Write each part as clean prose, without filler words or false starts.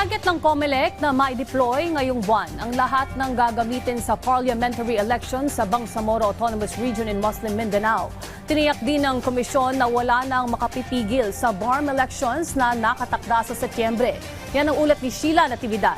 Target ng COMELEC na ma-deploy ngayong buwan ang lahat ng gagamitin sa parliamentary elections sa Bangsamoro Autonomous Region in Muslim Mindanao. Tiniyak din ng komisyon na wala nang makapipigil sa BARM elections na nakatakda sa Setyembre. Yan ang ulat ni Sheila Natividad.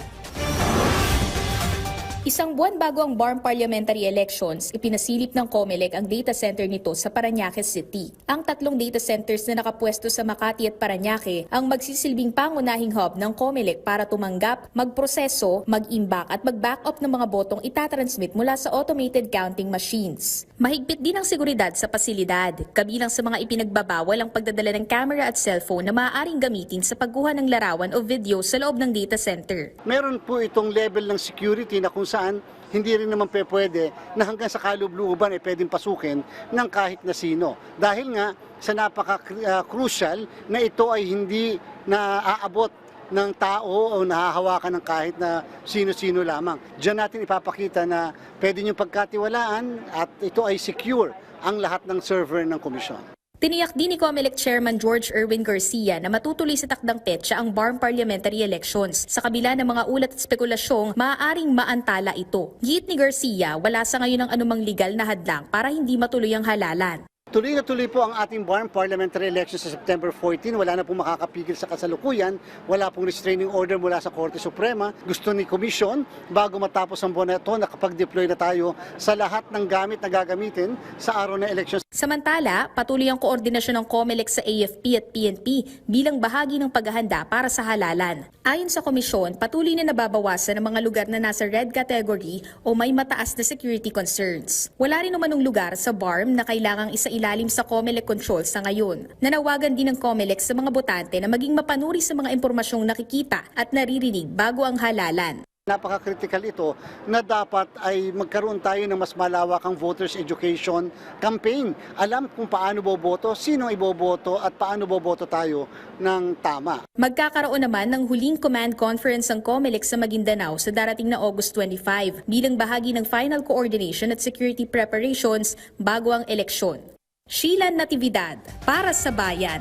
Isang buwan bago ang BARM parliamentary elections, ipinasilip ng COMELEC ang data center nito sa Parañaque City. Ang tatlong data centers na nakapwesto sa Makati at Parañaque ang magsisilbing pangunahing hub ng COMELEC para tumanggap, magproseso, mag-imbak at mag-backup ng mga botong itatransmit mula sa automated counting machines. Mahigpit din ang seguridad sa pasilidad, kabilang sa mga ipinagbabawal ang pagdadala ng camera at cellphone na maaaring gamitin sa pagkuha ng larawan o video sa loob ng data center. Meron po itong level ng security na kung saan hindi rin naman pwede na hanggang sa kaloob-looban ay pwedeng pasukin ng kahit na sino. Dahil nga sa napaka-crucial na ito ay hindi naaabot ng tao o nahahawakan ng kahit na sino-sino lamang. Diyan natin ipapakita na pwede niyong pagkatiwalaan at ito ay secure ang lahat ng server ng komisyon. Tiniyak din ni COMELEC Chairman George Erwin Garcia na matutuloy sa takdang petsa ang BARM parliamentary elections. Sa kabila ng mga ulat at spekulasyong, maaaring maantala ito. Giit ni Garcia, wala sa ngayon ang anumang legal na hadlang para hindi matuloy ang halalan. Tuloy na tuloy po ang ating BARM parliamentary elections sa September 14. Wala na pong makakapigil sa kasalukuyan. Wala pong restraining order mula sa Korte Suprema. Gusto ni Komisyon, bago matapos ang buwan na ito, nakapag-deploy na tayo sa lahat ng gamit na gagamitin sa araw na elections. Samantala, patuloy ang koordinasyon ng COMELEC sa AFP at PNP bilang bahagi ng paghahanda para sa halalan. Ayon sa komisyon, patuloy na nababawasan ang mga lugar na nasa red category o may mataas na security concerns. Wala rin naman ng lugar sa BARM na kailangang isailalim sa COMELEC control sa ngayon. Nanawagan din ng COMELEC sa mga botante na maging mapanuri sa mga impormasyong nakikita at naririnig bago ang halalan. Napaka-critical ito na dapat ay magkaroon tayo ng mas malawakang voters education campaign. Alam kung paano boboto, sino iboboto at paano boboto tayo ng tama. Magkakaroon naman ng huling command conference ang COMELEC sa Maguindanao sa darating na August 25 bilang bahagi ng final coordination at security preparations bago ang eleksyon. Sheila Natividad, para sa Bayan.